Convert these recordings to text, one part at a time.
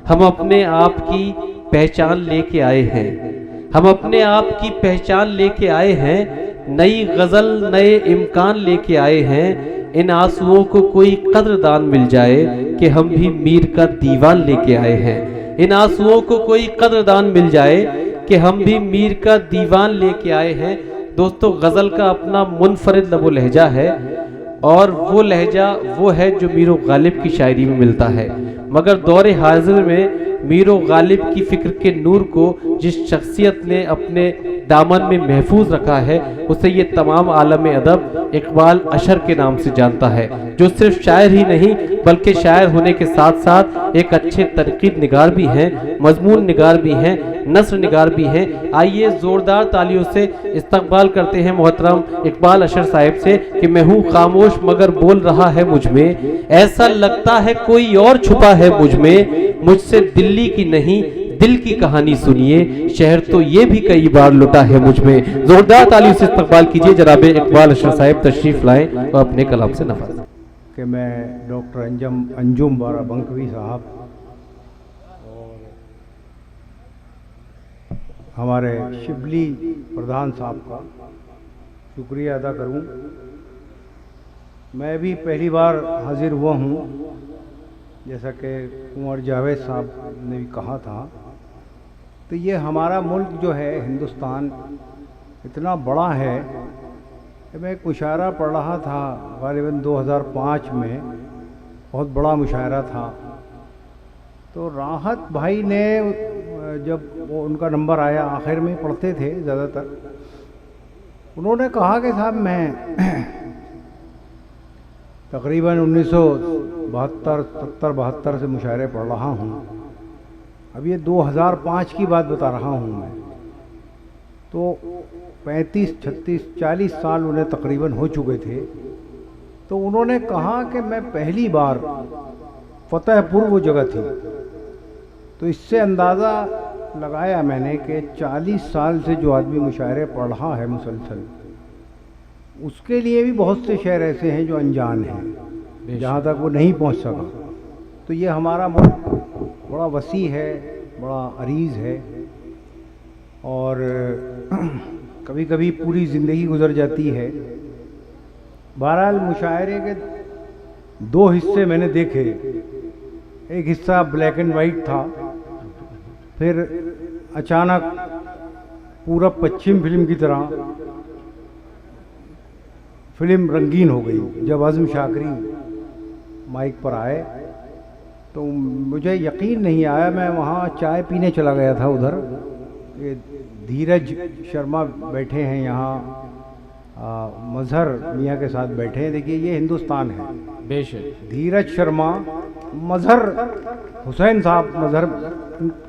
हम अपने आप की पहचान लेके आए हैं, हम अपने आप की पहचान लेके आए हैं, नई गज़ल नए इम्कान लेके आए हैं। इन आंसुओं को कोई कद्रदान मिल जाए कि हम भी मीर का दीवान लेके आए हैं। इन आंसुओं को कोई कद्रदान मिल जाए कि हम भी मीर का दीवान लेके आए हैं। दोस्तों, गज़ल का अपना मुनफरिद लबो लहजा है और वो लहजा वो है जो मीर गालिब की शायरी में मिलता है। मगर दौरे हाजिर में मीर गालिब की फ़िक्र के नूर को जिस शख्सियत ने अपने दामन में महफूज रखा है, उसे ये तमाम आलम अदब इकबाल अशर के नाम से जानता है, जो सिर्फ शायर ही नहीं बल्कि शायर होने के साथ साथ एक अच्छे तनकीद निगार भी हैं, मजमून निगार भी हैं, नस्र निगार भी हैं। आइए ज़ोरदार तालियों से इस्तकबाल करते हैं मोहतरम इकबाल अशर साहिब से कि मैं हूँ खामोश मगर बोल रहा है मुझ में, ऐसा लगता है कोई और छुपा है मुझ में, मुझसे दिल्ली की नहीं दिल की कहानी सुनिए, शहर तो ये भी कई बार लुटा है मुझ में। जोरदार तालियों से इस्तकबाल कीजिए जनाब इकबाल अशर साहिब, तशरीफ लाएं और अपने कलाम से नवाजें। कि मैं डॉक्टर अंजुम बाराबंकवी साहब और हमारे शिबली प्रधान साहब का शुक्रिया अदा करूं। मैं भी पहली बार हाजिर हुआ हूं, जैसा कि कुंवर जावेद साहब ने भी कहा था। तो ये हमारा मुल्क जो है हिंदुस्तान इतना बड़ा है कि मैं एक मुशायरा पढ़ रहा था ग़ालिबन 2005 में, बहुत बड़ा मुशायरा था। तो राहत भाई ने जब वो उनका नंबर आया, आखिर में पढ़ते थे ज़्यादातर, उन्होंने कहा कि साहब मैं तकरीबन 1972 से मुशायरे पढ़ रहा हूँ। अब ये 2005 की बात बता रहा हूँ मैं। तो 35, 36, 40 साल उन्हें तकरीबन हो चुके थे। तो उन्होंने कहा कि मैं पहली बार फतेहपुर, वो जगह थी, तो इससे अंदाज़ा लगाया मैंने कि 40 साल से जो आदमी मुशायरे पढ़ रहा है मुसलसल, उसके लिए भी बहुत से शहर ऐसे हैं जो अनजान हैं, जहाँ तक वो नहीं पहुँच सका। तो ये हमारा मुल्क बड़ा वसी है, बड़ा अरीज़ है, और कभी कभी पूरी ज़िंदगी गुजर जाती है। बहरहाल मुशायरे के 2 हिस्से मैंने देखे। एक हिस्सा ब्लैक एंड वाइट था, फिर अचानक पूरा पश्चिम फिल्म की तरह फिल्म रंगीन हो गई। जब आज़म शाकरी माइक पर आए तो मुझे यकीन नहीं आया। मैं वहाँ चाय पीने चला गया था उधर। ये धीरज शर्मा बैठे हैं यहाँ, मजहर मियाँ के साथ बैठे हैं। देखिए ये हिंदुस्तान है, बेशक। धीरज शर्मा, मजहर हुसैन साहब मजहर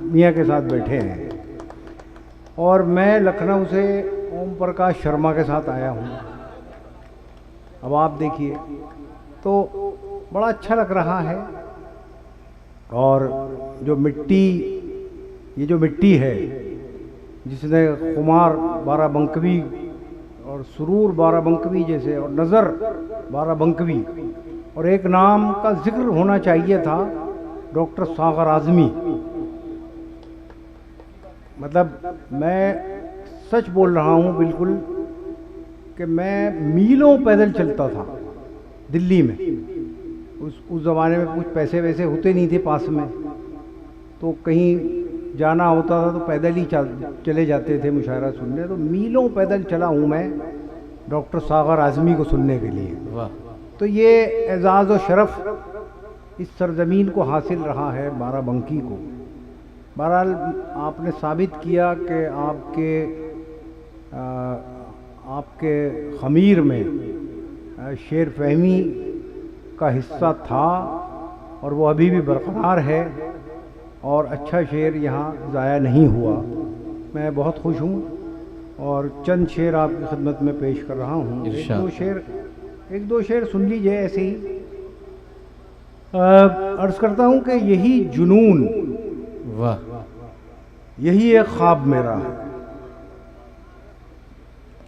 मियाँ के साथ बैठे हैं, और मैं लखनऊ से ओम प्रकाश शर्मा के साथ आया हूँ। अब आप देखिए, तो बड़ा अच्छा लग रहा है। और जो मिट्टी, ये जो मिट्टी है जिसने कुमार बाराबंकवी और सुरूर बाराबंकवी जैसे, और नज़र बाराबंकवी, और एक नाम का जिक्र होना चाहिए था, डॉक्टर सागर आज़मी। मतलब मैं सच बोल रहा हूँ बिल्कुल कि मैं मीलों पैदल चलता था दिल्ली में। उस ज़माने में कुछ पैसे वैसे होते नहीं थे पास में, तो कहीं जाना होता था तो पैदल ही चले जाते थे मुशायरा सुनने। तो मीलों पैदल चला हूँ मैं डॉक्टर सागर आज़मी को सुनने के लिए। वाह। तो ये एजाज़ और शरफ़ इस सरज़मीन को हासिल रहा है बाराबंकी को। बहरहाल आपने साबित किया कि आपके ख़मीर में शेर फहमी का हिस्सा था, और वो अभी भी बरकरार है, और अच्छा शेर यहाँ ज़ाया नहीं हुआ। मैं बहुत खुश हूँ, और चंद शेर आपकी खिदमत में पेश कर रहा हूँ। एक दो शेर सुन लीजिए ऐसे ही। अर्ज़ करता हूँ कि यही जुनून, वाह, यही एक ख्वाब मेरा है,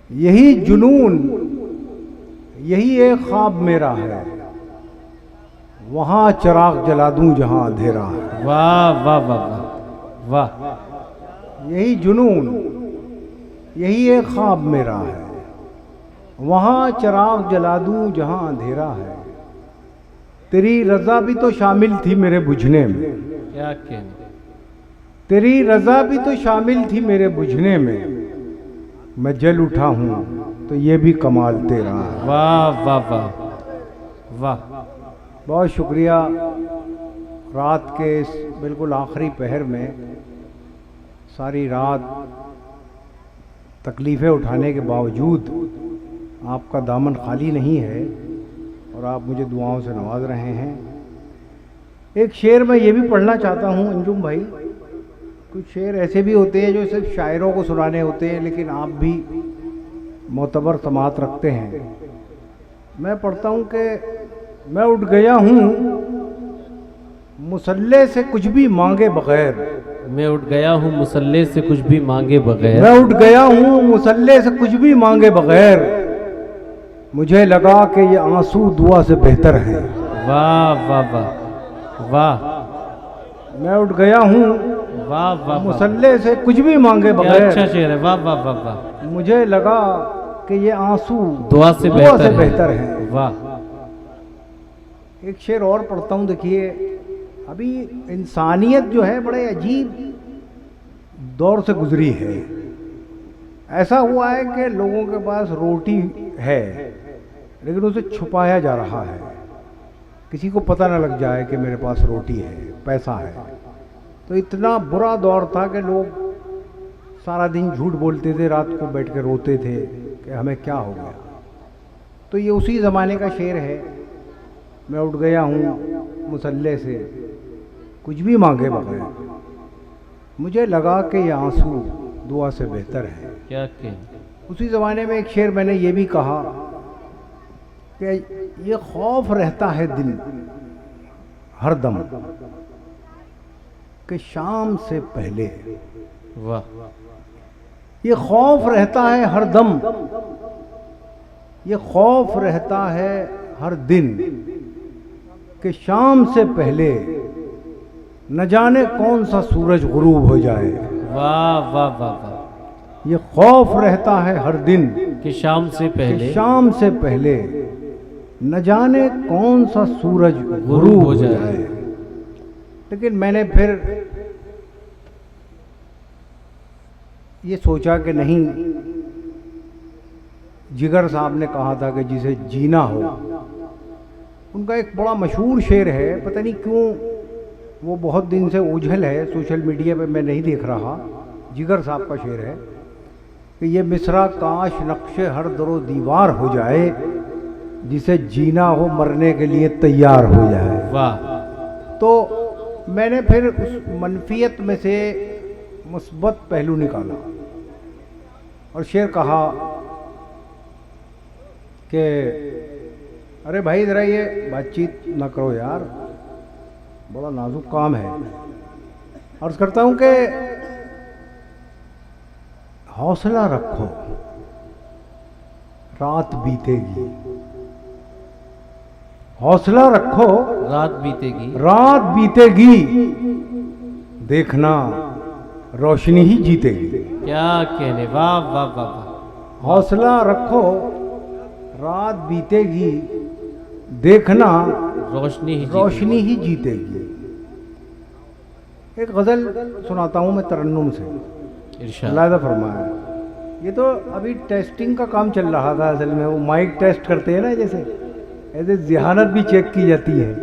यही जुनून, यही एक ख्वाब मेरा है, वहाँ चिराग जला दूं जहाँ अंधेरा है। वाह वाह वाह वाह वाह। यही जुनून, यही एक ख्वाब मेरा है, वहाँ चिराग जला दूं जहाँ अंधेरा है। तेरी रज़ा भी तो शामिल थी मेरे बुझने में, क्या कहने। तेरी रज़ा भी तो शामिल थी मेरे बुझने में। मैं जल उठा हूँ तो ये भी कमाल तेरा है। वाह वाह वाह वाह। बहुत शुक्रिया। रात के इस बिल्कुल आखिरी पहर में सारी रात तकलीफ़ें उठाने के बावजूद आपका दामन खाली नहीं है और आप मुझे दुआओं से नवाज रहे हैं। एक शेर मैं ये भी पढ़ना चाहता हूँ अंजुम भाई। कुछ शेर ऐसे भी होते हैं जो सिर्फ शायरों को सुनाने होते हैं, लेकिन आप भी मोतबर समात रखते हैं। मैं पढ़ता हूँ कि मैं उठ गया हूँ मुसल्ले से कुछ भी मांगे बगैर। मैं उठ गया हूँ मुसल्ले से कुछ भी मांगे बगैर। मैं उठ गया हूँ मुसल्ले से कुछ भी मांगे बगैर। मुझे लगा कि ये आंसू दुआ से बेहतर है। वाह वाह वाह वाह। मैं उठ गया हूँ वाह वाह। मुसल्ले से कुछ भी मांगे क्या बगैर। अच्छा शेर है। वाह वाह वाह वाह। मुझे लगा कि ये आंसू दुआ से बेहतर है। वाह। एक शेर और पढ़ता हूँ, देखिए। अभी इंसानियत जो है बड़े अजीब दौर से गुजरी है। ऐसा हुआ है कि लोगों के पास रोटी है लेकिन उसे छुपाया जा रहा है, किसी को पता न लग जाए कि मेरे पास रोटी है, पैसा है। तो इतना बुरा दौर था कि लोग सारा दिन झूठ बोलते थे, रात को बैठ के रोते थे कि हमें क्या हो गया। तो ये उसी ज़माने का शेर है। मैं उठ गया हूँ मुसल्ले से कुछ भी मांगे बगैर। मुझे लगा कि ये आंसू दुआ से बेहतर है। क्या कहने। उसी ज़माने में एक शेर मैंने ये भी कहा कि ये खौफ रहता है दिल हर दम कि शाम से पहले। वाह। ये खौफ रहता है हर दम, ये खौफ रहता है हर दिन कि शाम से पहले न जाने कौन सा सूरज गुरूब हो जाए। वाह वाह वाह वाह। ये खौफ रहता है हर दिन कि शाम से पहले, शाम से पहले न जाने कौन सा सूरज गुरूब हो जाए। लेकिन मैंने फिर ये सोचा कि नहीं, जिगर साहब ने कहा था कि जिसे जीना हो। उनका एक बड़ा मशहूर शेर है, पता नहीं क्यों वो बहुत दिन से ओझल है, सोशल मीडिया पे मैं नहीं देख रहा। जिगर साहब का शेर है कि ये मिसरा काश नक्शे हर दरो दीवार हो जाए, जिसे जीना हो मरने के लिए तैयार हो जाए। वाह। तो मैंने फिर उस मनफियत में से मुस्बत पहलू निकाला और शेर कहा कि अरे भाई ज़रा ये बातचीत ना करो यार, बड़ा नाजुक काम है। अर्ज़ करता हूँ कि हौसला रखो, रात बीतेगी। हौसला रखो, रात बीतेगी। रात बीतेगी, देखना रोशनी ही जीतेगी। क्या कहने। वाह वाह वाह वाह। हौसला रखो, रात बीतेगी, देखना रोशनी ही जीतेगी। एक गज़ल सुनाता हूँ मैं तरन्नुम से, इरशाद। लादा फरमाया। ये तो अभी टेस्टिंग का काम चल रहा था असल में। वो माइक टेस्ट करते हैं ना, जैसे ऐसे ज़हानत भी चेक की जाती है।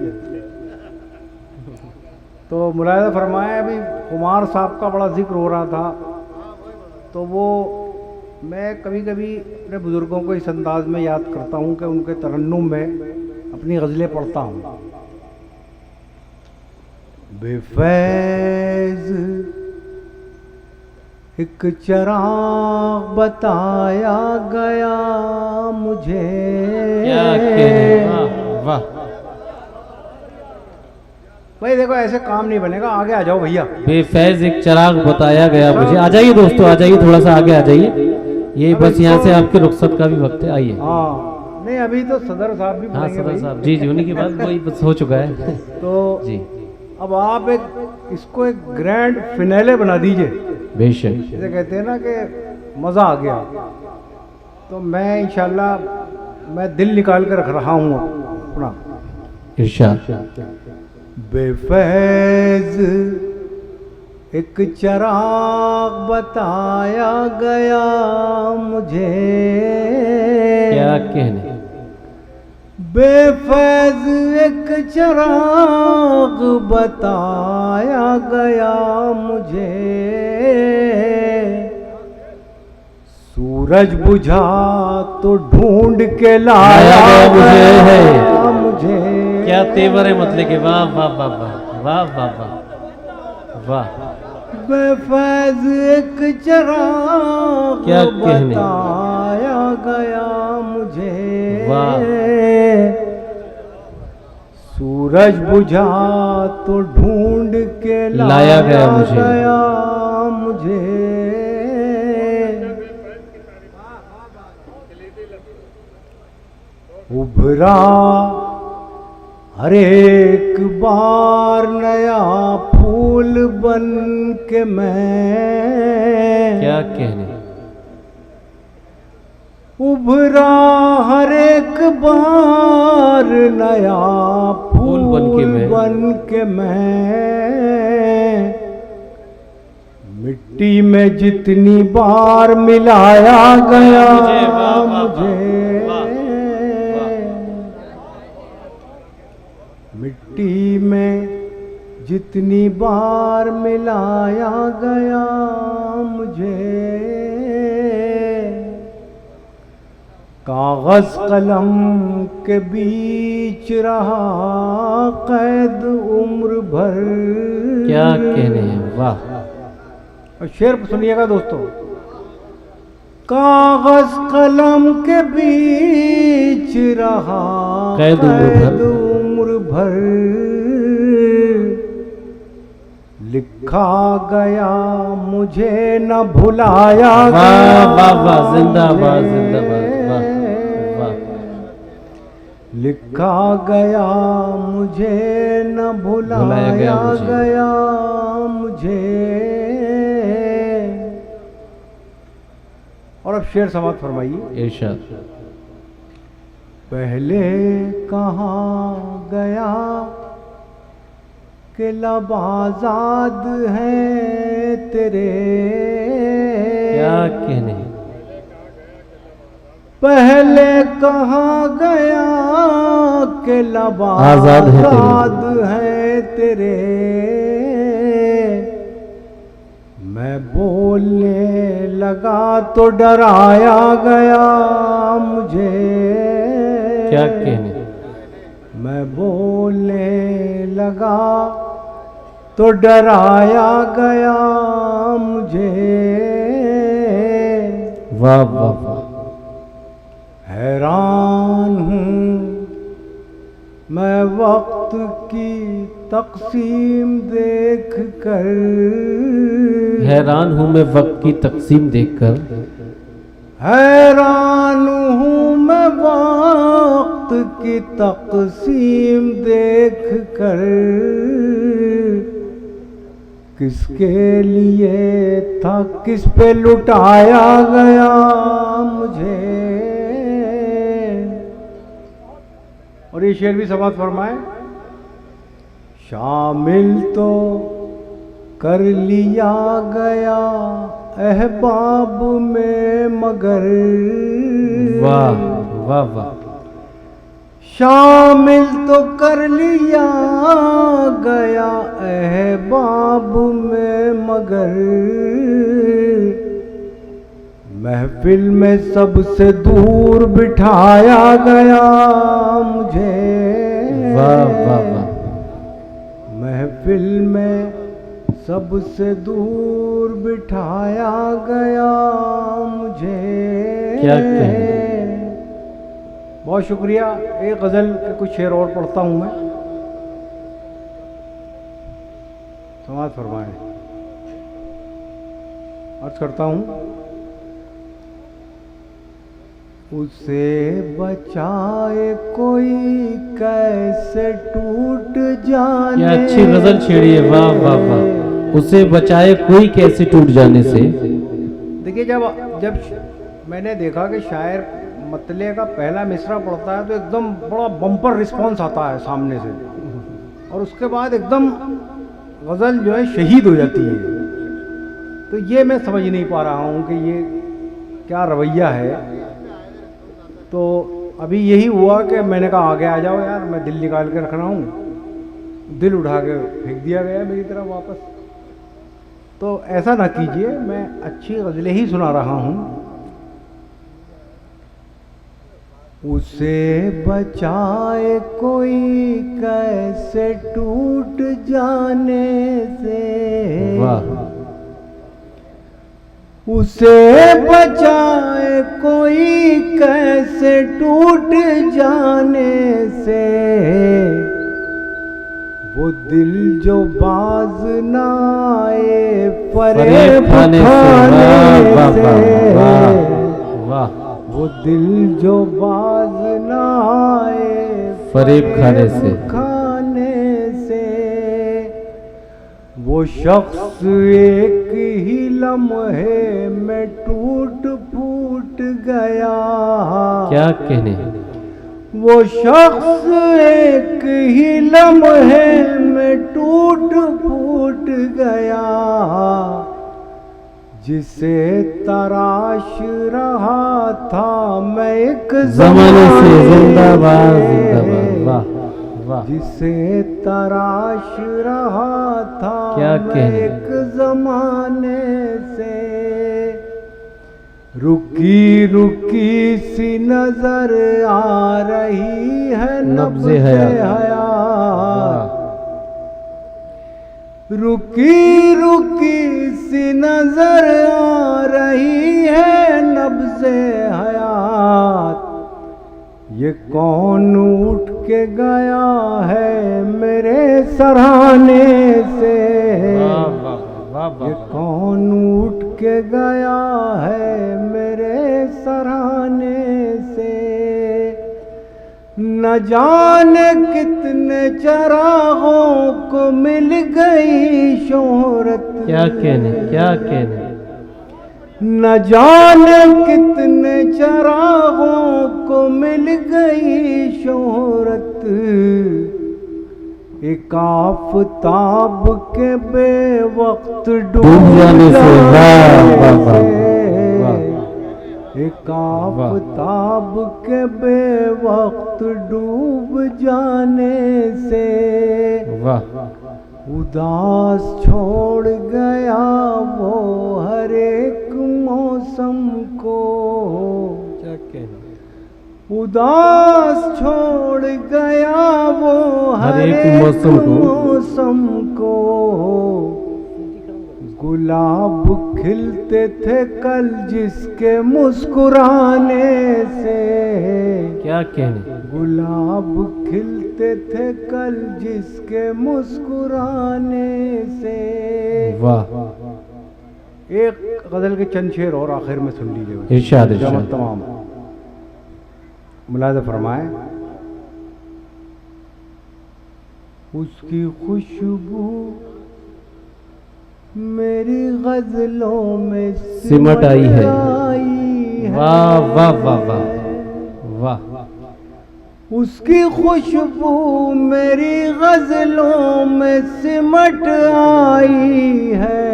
तो मुलायदा फरमाया, अभी कुमार साहब का बड़ा जिक्र हो रहा था, तो वो मैं कभी कभी अपने बुज़ुर्गों को इस अंदाज में याद करता हूँ कि उनके तरन्नुम में अपनी गज़लें पढ़ता हूँ। बेफैज़ एक चिराग बताया गया मुझे। क्या कहने। वाह वाह। भाई देखो ऐसे काम नहीं बनेगा, आगे आ जाओ भैया। बेफैज एक चिराग बताया गया मुझे। आ जाइए दोस्तों, आ जाइए, थोड़ा सा आगे आ जाइए। ये बस यहाँ से आपके रुखसत का भी वक्त है, आइए। हाँ नहीं, अभी तो सदर साहब भी हाँ बोलेंगे सदर भाई। साहब, जी जी, उन्हीं की बात वही बस हो चुका है। तो जी अब आप इसको एक ग्रैंड फिनाले बना दीजिए, बेशक। जैसे कहते हैं ना कि मज़ा आ गया। तो मैं इंशाल्लाह मैं दिल निकाल कर रख रहा हूँ अपना। इरशाद। बेफैज एक चिराग बताया गया मुझे, क्या कहने। बेफैज एक चिराग बताया गया मुझे, सूरज बुझा तो ढूंढ के लाया गया मुझे। क्या तेवर है मतलब के, वाह वाह वाह वाह वाह वाह वाह वाह। बेफैज एक चिराग क्या कहने। बताया गया मुझे, वाह। सूरज बुझा तो ढूंढ के लाया गया मुझे। उभरा हर एक बार नया फूल बन के मैं, क्या कहने। उभरा हर एक बार नया फूल बन के मैं, मिट्टी में जितनी बार मिलाया गया मुझे, मिट्टी में जितनी बार मिलाया गया मुझे, कागज कलम के बीच रहा कैद उम्र भर। क्या कहने हैं, वाह। और शेर सुनिएगा दोस्तों। कागज कलम के बीच रहा कैद उम्र भर, लिखा गया मुझे न भुलाया गया। वाह वाह, जिंदाबाद जिंदाबाद, वाह वाह। लिखा गया मुझे न भुलाया गया मुझे। और अब शेर समाप्त फरमाइए। इरशाद। पहले कहाँ गया कि लब आजाद हैं तेरे, क्या कहने। पहले कहाँ गया कि लब आजाद हैं तेरे, मैं बोलने लगा तो डराया गया मुझे। क्या कहने। मैं बोलने लगा तो डराया गया मुझे। वाह वाह वाह। हैरान हूँ मैं वक्त की तकसीम देख कर, हैरान हूँ मैं वक्त की तकसीम देखकर, हैरान हूँ मैं वक्त की तकसीम देख कर, किसके लिए था किस पे लुटाया गया मुझे। और ये शेर भी समाप्त फरमाए। शामिल तो कर लिया गया अहबाब में मगर, वाह वाह वाह। शामिल तो कर लिया गया अहबाब में मगर, महफिल में सबसे दूर बिठाया गया मुझे। वाह वाह वाह। महफिल में सबसे दूर बिठाया गया मुझे। क्या कहें। बहुत शुक्रिया। एक गज़ल के कुछ शेर और पढ़ता हूँ मैं, समाज फरमाए। अर्ज करता हूँ। उसे बचाए कोई कैसे टूट जाने। क्या अच्छी गजल छेड़ी है, वाह वाह वाह। उसे बचाए कोई कैसे टूट जाने से। देखिए जब मैंने देखा कि शायर मतले का पहला मिसरा पढ़ता है तो एकदम बड़ा बम्पर रिस्पांस आता है सामने से, और उसके बाद एकदम गज़ल जो है शहीद हो जाती है। तो ये मैं समझ नहीं पा रहा हूँ कि ये क्या रवैया है। तो अभी यही हुआ कि मैंने कहा आगे आ जाओ यार, मैं दिल निकाल के रख रहा हूँ, दिल उठा के फेंक दिया गया मेरी तरफ वापस। तो ऐसा ना कीजिए, मैं अच्छी गज़लें ही सुना रहा हूँ। उसे बचाए कोई कैसे टूट जाने से, वाह। उसे बचाए कोई कैसे टूट जाने से, वो दिल जो बाज ना आए फरेब खाने से, वो दिल जो बाज ना आए फरेब खाने से, वो शख्स एक ही लम्हे में टूट फूट गया। क्या कहने। वो शख्स एक ही लम्हे में टूट फूट गया, जिसे तराश रहा था मैं एक ज़माने से। जिंदाबाद जिंदाबाद, वाह वाह। जिसे तराश रहा था क्या मैं कहने। एक ज़माने से, रुकी रुकी सी नजर आ रही है नब्ज़े हयात। रुकी रुकी सी नजर आ रही है नब्ज़े हयात। ये कौन उठ के गया है मेरे सराहने से, ये कौन उठ के गया है मेरे सराहने से। न जाने कितने चरागों को मिल गई शोहरत। क्या कहने, क्या कहने। न जाने कितने चरागों को मिल गई शोहरत, एक आफ़ताब के बेवक्त डूब जाने से, एक आफ़ताब के बेवक्त डूब जाने से, उदास छोड़ गया वो हर एक मौसम को। क्या कहना। उदास छोड़ गया वो हर एक मौसम को। गुलाब खिलते थे कल जिसके मुस्कुराने से। क्या कहने। गुलाब खिलते थे कल जिसके मुस्कुराने से। वाह। एक गजल के चंद शेर और आखिर में सुन लीजिए। इरशाद इरशाद। तमाम मुलाज़ा फरमाए। उसकी खुशबू मेरी गजलों में सिमट आई है। वाह वाह वाह वाह वाह। उसकी खुशबू मेरी गजलों में सिमट आई है।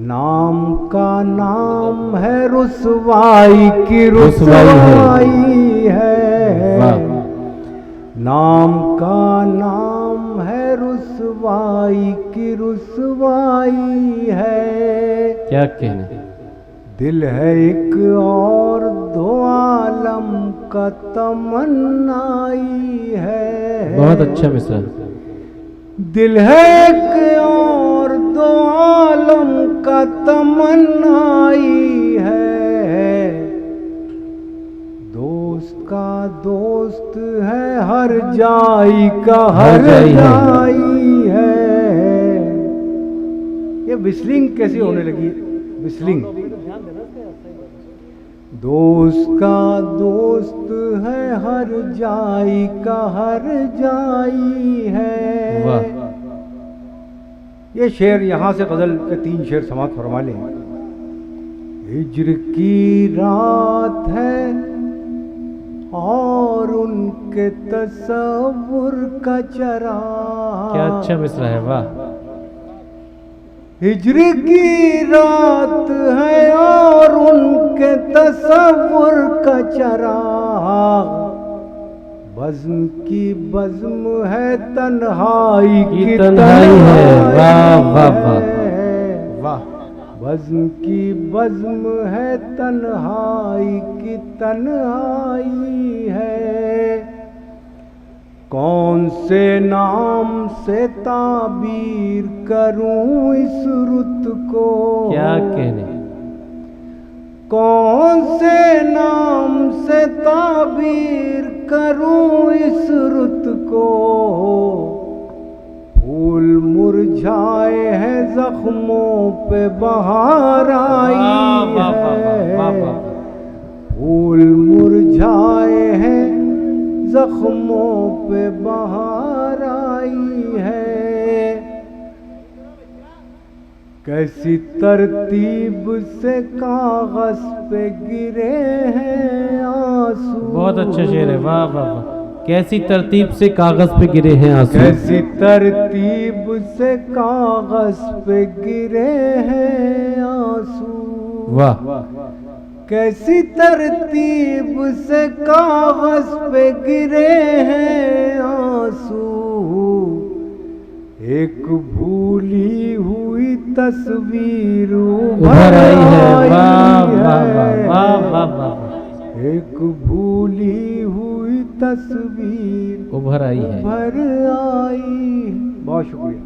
नाम का नाम है रुसवाई की रुसवाई है। नाम का नाम है रुसवाई की रुसवाई है। क्या कहने। दिल है एक और दो आलम का तमन्नाई है। बहुत अच्छा मिसरा। दिल है एक और दो आलम का तमन्नाई है। दोस्त का दोस्त है हर जाई का हर जाई है। ये विस्लिंग कैसी होने लगी। विस्लिंग दोस्त का दोस्त है हर जाई का हर जाई है। वाह। ये शेर यहाँ से गजल के 3 शेर समाप्त फरमा लें। हिज्र की रात है और उनके तसव्वुर का चराग। क्या अच्छा मिसरा है, वाह। हिज्र की रात है और उनके तसव्वुर का चराग। बज़्म की बज़्म है तन्हाई की तन्हाई है, वाह वाह वाह वाह। बज़्म की बज़्म है तन्हाई की तन्हाई है। कौन से नाम से ताबीर करूं इस रुत को। क्या कहने। कौन से नाम से ताबीर करूं इस रुत को। फूल मुरझाए हैं जख्मों पे बहार आई है। फूल मुरझाए हैं जख्मों पे बहार आई है। कैसी तरतीब से कागज पे गिरे हैं आंसू। बहुत अच्छा शेर है, वाह वाह वाह। कैसी तरतीब से कागज पे गिरे हैं आंसू। कैसी तरतीब से कागज पे गिरे हैं आंसू। वाह। कैसी तरतीब से कागज पे गिरे हैं आंसू। एक भूली हुई तस्वीर उभर आई है, वाह वाह वाह वाह वाह। एक भूली हुई तस्वीर उभर आई है। उभर आई। बहुत शुक्रिया।